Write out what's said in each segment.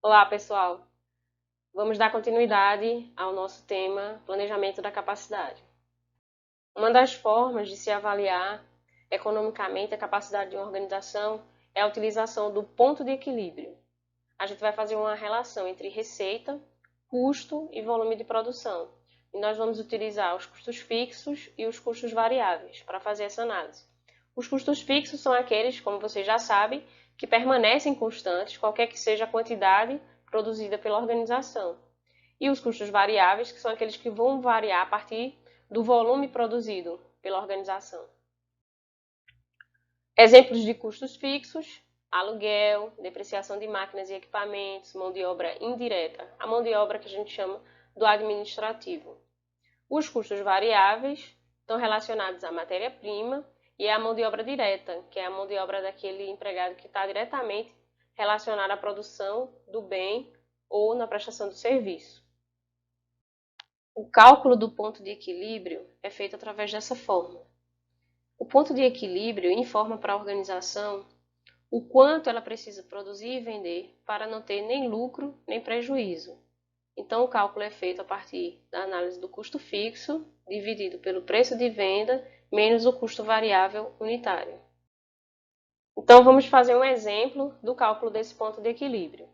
Olá, pessoal! Vamos dar continuidade ao nosso tema Planejamento da Capacidade. Uma das formas de se avaliar economicamente a capacidade de uma organização é a utilização do ponto de equilíbrio. A gente vai fazer uma relação entre receita, custo e volume de produção. E nós vamos utilizar os custos fixos e os custos variáveis para fazer essa análise. Os custos fixos são aqueles, como vocês já sabem, que permanecem constantes, qualquer que seja a quantidade produzida pela organização. E os custos variáveis, que são aqueles que vão variar a partir do volume produzido pela organização. Exemplos de custos fixos: aluguel, depreciação de máquinas e equipamentos, mão de obra indireta, a mão de obra que a gente chama do administrativo. Os custos variáveis estão relacionados à matéria-prima e à mão de obra direta, que é a mão de obra daquele empregado que está diretamente relacionado à produção do bem ou na prestação do serviço. O cálculo do ponto de equilíbrio é feito através dessa forma. O ponto de equilíbrio informa para a organização o quanto ela precisa produzir e vender para não ter nem lucro nem prejuízo. Então, o cálculo é feito a partir da análise do custo fixo, dividido pelo preço de venda, menos o custo variável unitário. Então, vamos fazer um exemplo do cálculo desse ponto de equilíbrio.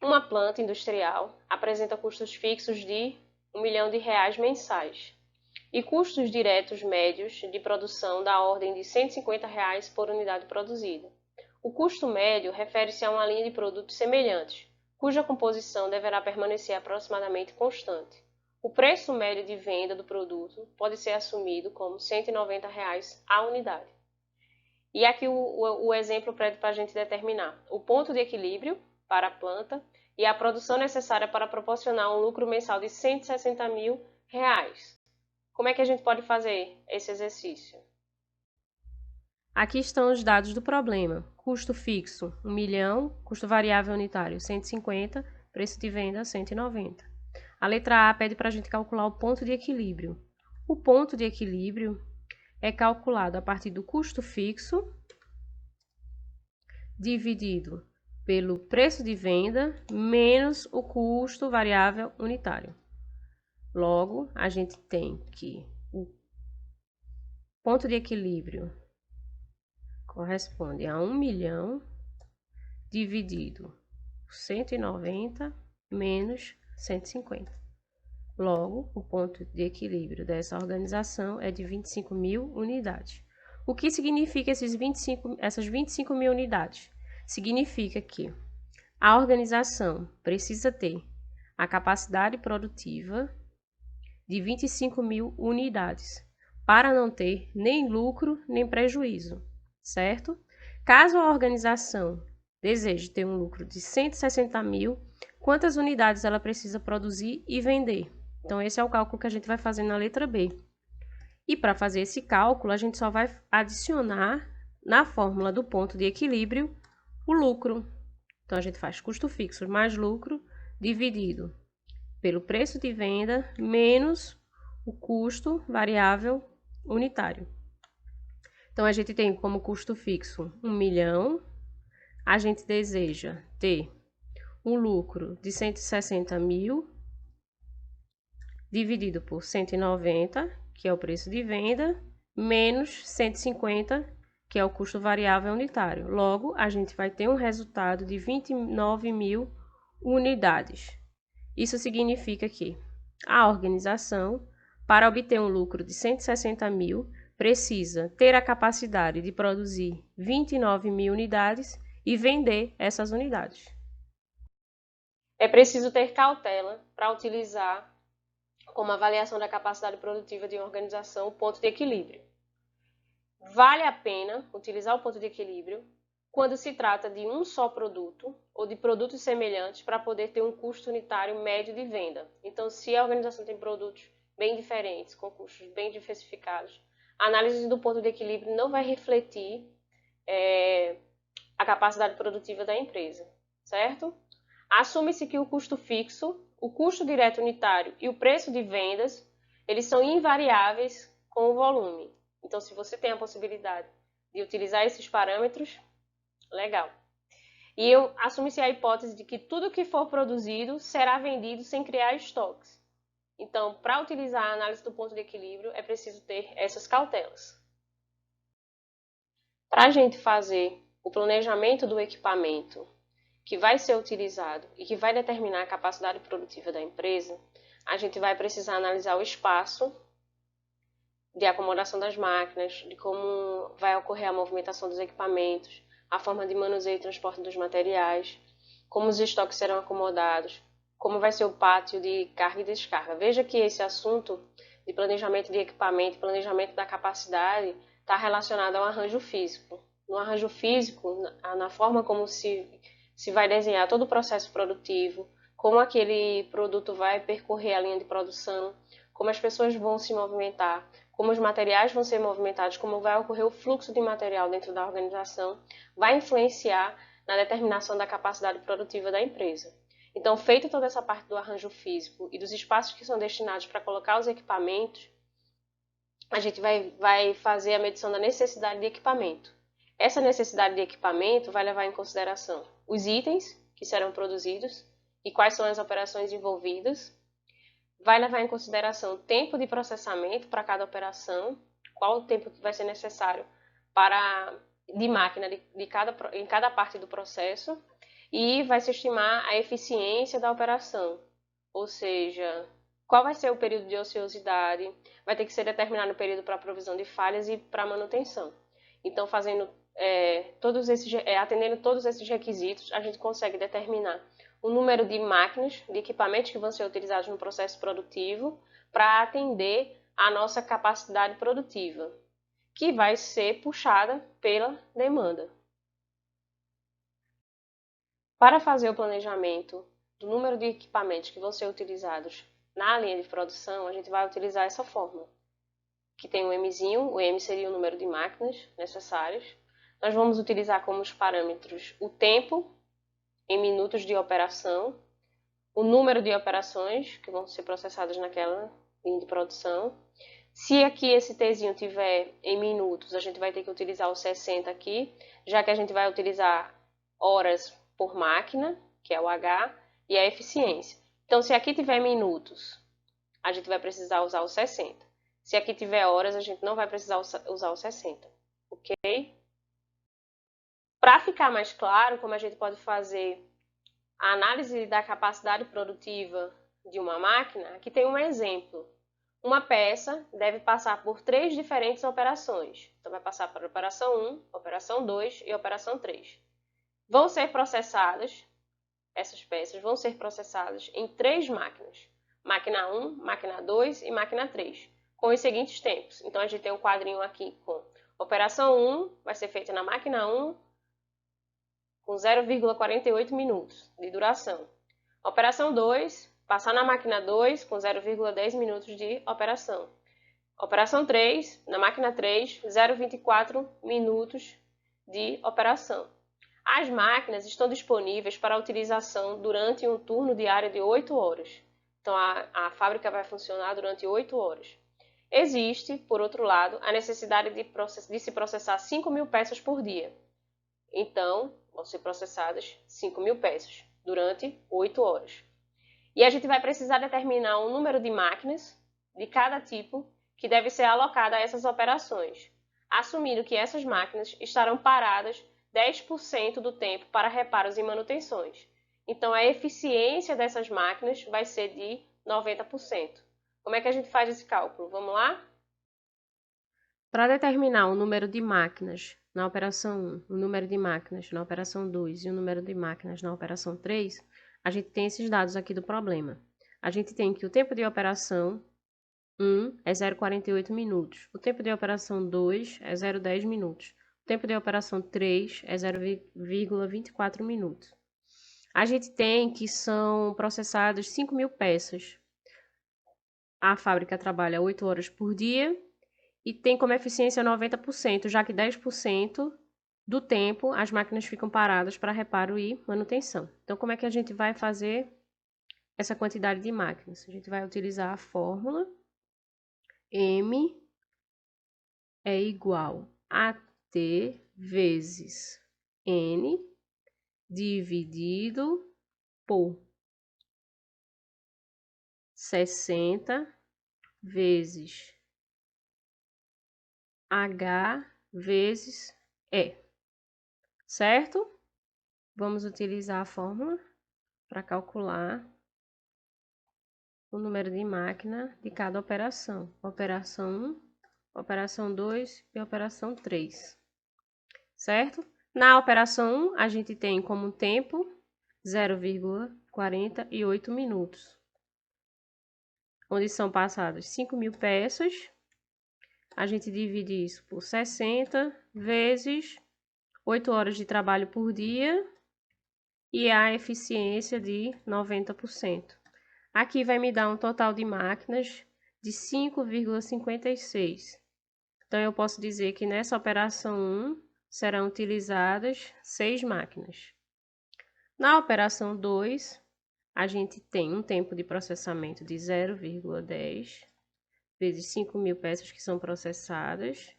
Uma planta industrial apresenta custos fixos de R$ 1.000.000 mensais e custos diretos médios de produção da ordem de R$ 150 por unidade produzida. O custo médio refere-se a uma linha de produtos semelhantes, cuja composição deverá permanecer aproximadamente constante. O preço médio de venda do produto pode ser assumido como R$ 190 a unidade. E aqui o exemplo para a gente determinar o ponto de equilíbrio para a planta e a produção necessária para proporcionar um lucro mensal de R$ 160 mil. Como é que a gente pode fazer esse exercício? Aqui estão os dados do problema. Custo fixo, 1 milhão. Custo variável unitário, 150. Preço de venda, 190. A letra A pede para a gente calcular o ponto de equilíbrio. O ponto de equilíbrio é calculado a partir do custo fixo dividido pelo preço de venda menos o custo variável unitário. Logo, a gente tem que o ponto de equilíbrio corresponde a 1 milhão dividido por 190 menos 150. Logo, o ponto de equilíbrio dessa organização é de 25 mil unidades. O que significa essas 25 mil unidades? Significa que a organização precisa ter a capacidade produtiva de 25 mil unidades para não ter nem lucro nem prejuízo, certo? Caso a organização deseje ter um lucro de 160 mil, quantas unidades ela precisa produzir e vender? Então, esse é o cálculo que a gente vai fazer na letra B. E para fazer esse cálculo, a gente só vai adicionar na fórmula do ponto de equilíbrio o lucro. Então, a gente faz custo fixo mais lucro dividido pelo preço de venda menos o custo variável unitário. Então, a gente tem como custo fixo 1 milhão. A gente deseja ter um lucro de 160 mil dividido por 190, que é o preço de venda, menos 150, que é o custo variável unitário. Logo, a gente vai ter um resultado de 29 mil unidades. Isso significa que a organização, para obter um lucro de 160 mil, precisa ter a capacidade de produzir 29 mil unidades e vender essas unidades. É preciso ter cautela para utilizar como avaliação da capacidade produtiva de uma organização o ponto de equilíbrio. Vale a pena utilizar o ponto de equilíbrio quando se trata de um só produto ou de produtos semelhantes para poder ter um custo unitário médio de venda. Então, se a organização tem produtos bem diferentes, com custos bem diversificados, a análise do ponto de equilíbrio não vai refletir a capacidade produtiva da empresa, certo? Assume-se que o custo fixo, o custo direto unitário e o preço de vendas, eles são invariáveis com o volume. Então, se você tem a possibilidade de utilizar esses parâmetros, legal. E assume-se a hipótese de que tudo que for produzido será vendido sem criar estoques. Então, para utilizar a análise do ponto de equilíbrio, é preciso ter essas cautelas. Para a gente fazer o planejamento do equipamento que vai ser utilizado e que vai determinar a capacidade produtiva da empresa, a gente vai precisar analisar o espaço de acomodação das máquinas, de como vai ocorrer a movimentação dos equipamentos, a forma de manuseio e transporte dos materiais, como os estoques serão acomodados, como vai ser o pátio de carga e descarga. Veja que esse assunto de planejamento de equipamento, planejamento da capacidade, está relacionado ao arranjo físico. No arranjo físico, na forma como se vai desenhar todo o processo produtivo, como aquele produto vai percorrer a linha de produção, como as pessoas vão se movimentar, como os materiais vão ser movimentados, como vai ocorrer o fluxo de material dentro da organização, vai influenciar na determinação da capacidade produtiva da empresa. Então, feita toda essa parte do arranjo físico e dos espaços que são destinados para colocar os equipamentos, a gente vai fazer a medição da necessidade de equipamento. Essa necessidade de equipamento vai levar em consideração os itens que serão produzidos e quais são as operações envolvidas, vai levar em consideração o tempo de processamento para cada operação, qual o tempo que vai ser necessário de máquina em cada parte do processo, e vai se estimar a eficiência da operação, ou seja, qual vai ser o período de ociosidade, vai ter que ser determinado o período para provisão de falhas e para manutenção. Então, atendendo todos esses requisitos, a gente consegue determinar o número de máquinas, de equipamentos que vão ser utilizados no processo produtivo para atender a nossa capacidade produtiva, que vai ser puxada pela demanda. Para fazer o planejamento do número de equipamentos que vão ser utilizados na linha de produção, a gente vai utilizar essa fórmula, que tem o Mzinho, o M seria o número de máquinas necessárias. Nós vamos utilizar como os parâmetros o tempo em minutos de operação, o número de operações que vão ser processadas naquela linha de produção. Se aqui esse Tzinho tiver em minutos, a gente vai ter que utilizar o 60 aqui, já que a gente vai utilizar horas por máquina, que é o H, e a eficiência. Então, se aqui tiver minutos, a gente vai precisar usar o 60. Se aqui tiver horas, a gente não vai precisar usar o 60, ok? Para ficar mais claro como a gente pode fazer a análise da capacidade produtiva de uma máquina, aqui tem um exemplo. Uma peça deve passar por 3 diferentes operações. Então, vai passar por operação 1, operação 2 e operação 3. Vão ser processadas, essas peças vão ser processadas em 3 máquinas. Máquina 1, máquina 2 e máquina 3, com os seguintes tempos. Então, a gente tem um quadrinho aqui com operação 1, vai ser feita na máquina 1, com 0,48 minutos de duração. Operação 2, passar na máquina 2 com 0,10 minutos de operação. Operação 3, na máquina 3, 0,24 minutos de operação. As máquinas estão disponíveis para utilização durante um turno diário de 8 horas. Então, a fábrica vai funcionar durante 8 horas. Existe, por outro lado, a necessidade de se processar 5.000 peças por dia. Então, vão ser processadas 5.000 peças durante 8 horas. E a gente vai precisar determinar um número de máquinas de cada tipo que deve ser alocada a essas operações, assumindo que essas máquinas estarão paradas 10% do tempo para reparos e manutenções. Então, a eficiência dessas máquinas vai ser de 90%. Como é que a gente faz esse cálculo? Vamos lá? Para determinar o número de máquinas na operação 1, o número de máquinas na operação 2 e o número de máquinas na operação 3, a gente tem esses dados aqui do problema. A gente tem que o tempo de operação 1 é 0,48 minutos, o tempo de operação 2 é 0,10 minutos, o tempo de operação 3 é 0,24 minutos. A gente tem que são processadas 5.000 peças. A fábrica trabalha 8 horas por dia e tem como eficiência 90%, já que 10% do tempo as máquinas ficam paradas para reparo e manutenção. Então, como é que a gente vai fazer essa quantidade de máquinas? A gente vai utilizar a fórmula M é igual a T vezes N, dividido por 60 vezes H vezes E, certo? Vamos utilizar a fórmula para calcular o número de máquina de cada operação. Operação 1, operação 2 e operação 3, certo? Na operação 1, a gente tem como tempo 0,48 minutos, onde são passadas 5.000 peças. A gente divide isso por 60 vezes 8 horas de trabalho por dia e a eficiência de 90%. Aqui vai me dar um total de máquinas de 5,56. Então, eu posso dizer que nessa operação 1 serão utilizadas 6 máquinas. Na operação 2, a gente tem um tempo de processamento de 0,10 vezes 5.000 peças que são processadas,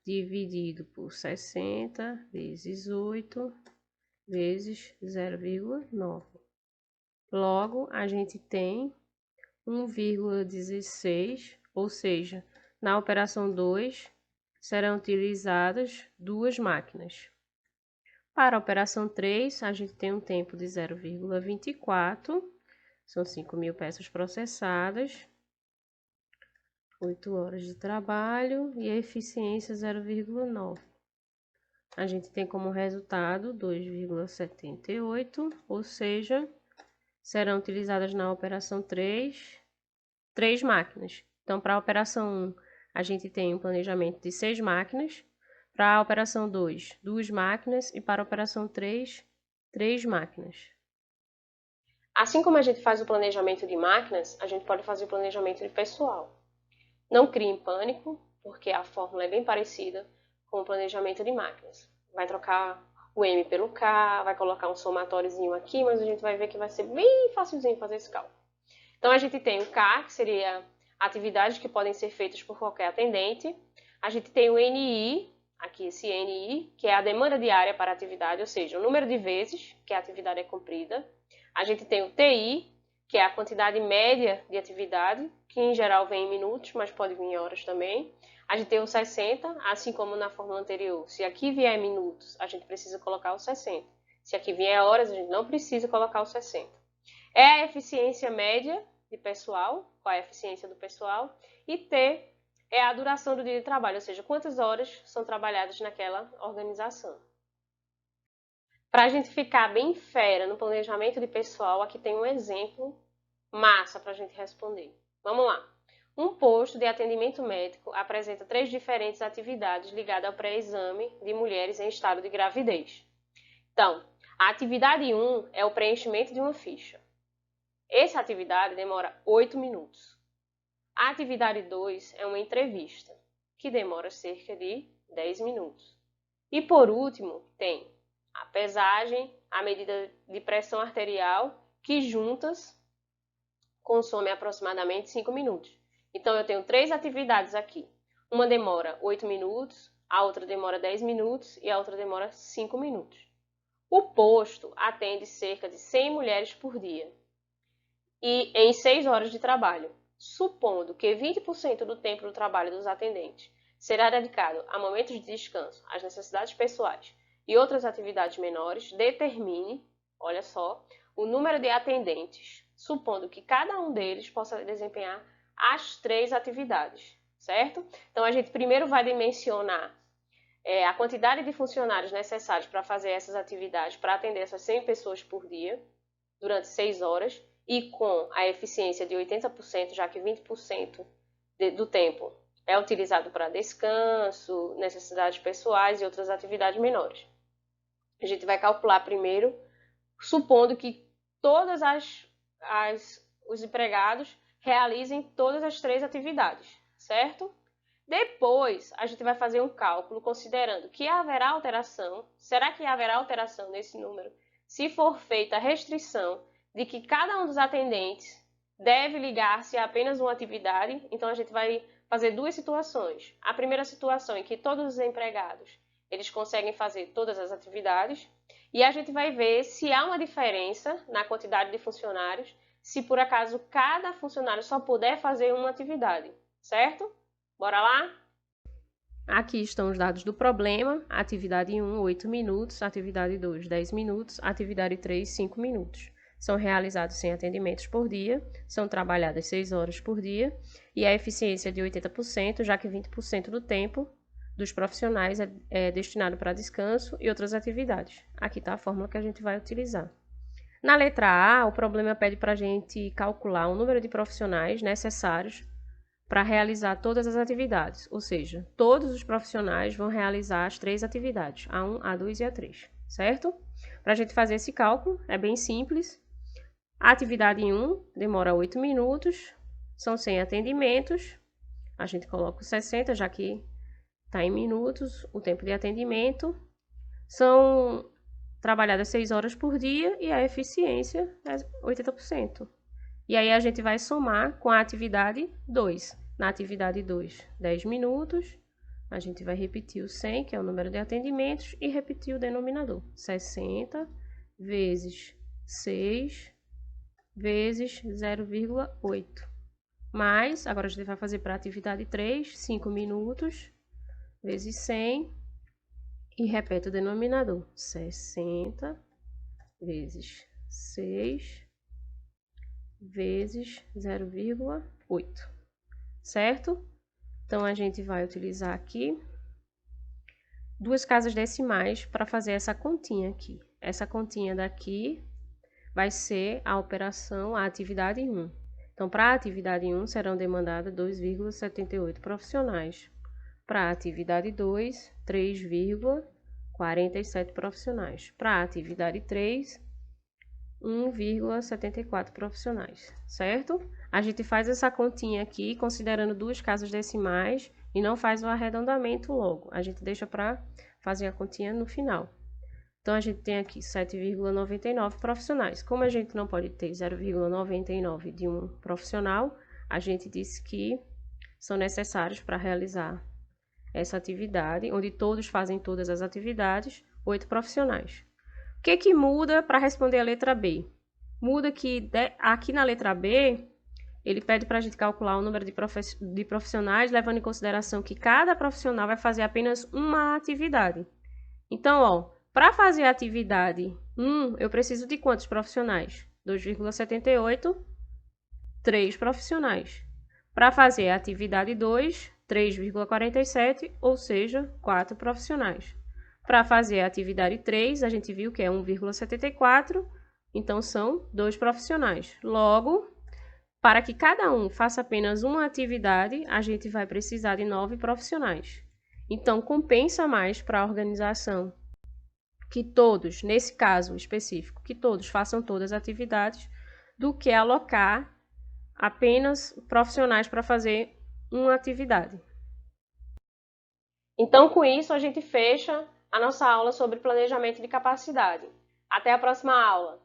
dividido por 60 vezes 8 vezes 0,9. Logo, a gente tem 1,16, ou seja, na operação 2 serão utilizadas 2 máquinas. Para a operação 3, a gente tem um tempo de 0,24, são 5.000 peças processadas, 8 horas de trabalho e a eficiência 0,9. A gente tem como resultado 2,78, ou seja, serão utilizadas na operação 3, 3 máquinas. Então, para a operação 1, a gente tem um planejamento de 6 máquinas, para a operação 2, 2 máquinas e para a operação 3, 3 máquinas. Assim como a gente faz o planejamento de máquinas, a gente pode fazer o planejamento de pessoal. Não criem pânico, porque a fórmula é bem parecida com o planejamento de máquinas. Vai trocar o M pelo K, vai colocar um somatóriozinho aqui, mas a gente vai ver que vai ser bem facilzinho fazer esse cálculo. Então, a gente tem o K, que seria atividades que podem ser feitas por qualquer atendente. A gente tem o NI, aqui esse NI, que é a demanda diária para a atividade, ou seja, o número de vezes que a atividade é cumprida. A gente tem o TI, que é a quantidade média de atividade, que em geral vem em minutos, mas pode vir em horas também. A gente tem o 60, assim como na fórmula anterior. Se aqui vier minutos, a gente precisa colocar o 60. Se aqui vier horas, a gente não precisa colocar o 60. É a eficiência média de pessoal, qual é a eficiência do pessoal. E T é a duração do dia de trabalho, ou seja, quantas horas são trabalhadas naquela organização. Para a gente ficar bem fera no planejamento de pessoal, aqui tem um exemplo massa para a gente responder. Vamos lá. Um posto de atendimento médico apresenta 3 diferentes atividades ligadas ao pré-exame de mulheres em estado de gravidez. Então, a atividade 1 é o preenchimento de uma ficha. Essa atividade demora 8 minutos. A atividade 2 é uma entrevista, que demora cerca de 10 minutos. E por último, tem a pesagem, a medida de pressão arterial, que juntas consome aproximadamente 5 minutos. Então, eu tenho 3 atividades aqui. Uma demora 8 minutos, a outra demora 10 minutos e a outra demora 5 minutos. O posto atende cerca de 100 mulheres por dia e em 6 horas de trabalho, supondo que 20% do tempo do trabalho dos atendentes será dedicado a momentos de descanso, às necessidades pessoais e outras atividades menores, determine, olha só, o número de atendentes, supondo que cada um deles possa desempenhar as 3 atividades, certo? Então, a gente primeiro vai dimensionar a quantidade de funcionários necessários para fazer essas atividades, para atender essas 100 pessoas por dia, durante 6 horas, e com a eficiência de 80%, já que 20% do tempo é utilizado para descanso, necessidades pessoais e outras atividades menores. A gente vai calcular primeiro, supondo que todos os empregados realizem todas as 3 atividades, certo? Depois, a gente vai fazer um cálculo considerando que haverá alteração. Será que haverá alteração nesse número? Se for feita a restrição de que cada um dos atendentes deve ligar-se a apenas uma atividade, então a gente vai fazer 2 situações. A primeira situação em que todos os empregados eles conseguem fazer todas as atividades, E a gente vai ver se há uma diferença na quantidade de funcionários, se por acaso cada funcionário só puder fazer uma atividade, certo? Bora lá? Aqui estão os dados do problema. Atividade 1, 8 minutos. Atividade 2, 10 minutos. Atividade 3, 5 minutos. São realizados 100 atendimentos por dia. São trabalhadas 6 horas por dia. E a eficiência é de 80%, já que 20% do tempo dos profissionais é destinado para descanso e outras atividades. Aqui está a fórmula que a gente vai utilizar. Na letra A, o problema pede para a gente calcular o número de profissionais necessários para realizar todas as atividades, ou seja, todos os profissionais vão realizar as 3 atividades, A1, A2 e A3, certo? Para a gente fazer esse cálculo, é bem simples. A atividade 1 demora 8 minutos, são 100 atendimentos, a gente coloca 60, já que está em minutos o tempo de atendimento. São trabalhadas 6 horas por dia e a eficiência é 80%. E aí a gente vai somar com a atividade 2. Na atividade 2, 10 minutos, a gente vai repetir o 100, que é o número de atendimentos, e repetir o denominador. 60 vezes 6 vezes 0,8. Mais, agora a gente vai fazer para a atividade 3, 5 minutos, vezes 100, e repete o denominador. 60 vezes 6 vezes 0,8. Certo? Então, a gente vai utilizar aqui 2 casas decimais para fazer essa continha aqui. Essa continha daqui vai ser a operação, a atividade 1. Então, para a atividade 1, serão demandadas 2,78 profissionais. Para a atividade 2, 3,47 profissionais. Para a atividade 3, 1,74 profissionais, certo? A gente faz essa continha aqui, considerando 2 casas decimais, e não faz o arredondamento logo. A gente deixa para fazer a continha no final. Então, a gente tem aqui 7,99 profissionais. Como a gente não pode ter 0,99 de um profissional, a gente disse que são necessários para realizar essa atividade, onde todos fazem todas as atividades, 8 profissionais. O que muda para responder a letra B? Muda que aqui na letra B, ele pede para a gente calcular o número de profissionais, levando em consideração que cada profissional vai fazer apenas uma atividade. Então, ó, para fazer a atividade 1, eu preciso de quantos profissionais? 2,78, 3 profissionais. Para fazer a atividade 2, 3,47, ou seja, 4 profissionais. Para fazer a atividade 3, a gente viu que é 1,74, então são 2 profissionais. Logo, para que cada um faça apenas uma atividade, a gente vai precisar de 9 profissionais. Então, compensa mais para a organização que todos, nesse caso específico, que todos façam todas as atividades, do que alocar apenas profissionais para fazer uma atividade. Então, com isso, a gente fecha a nossa aula sobre planejamento de capacidade. Até a próxima aula!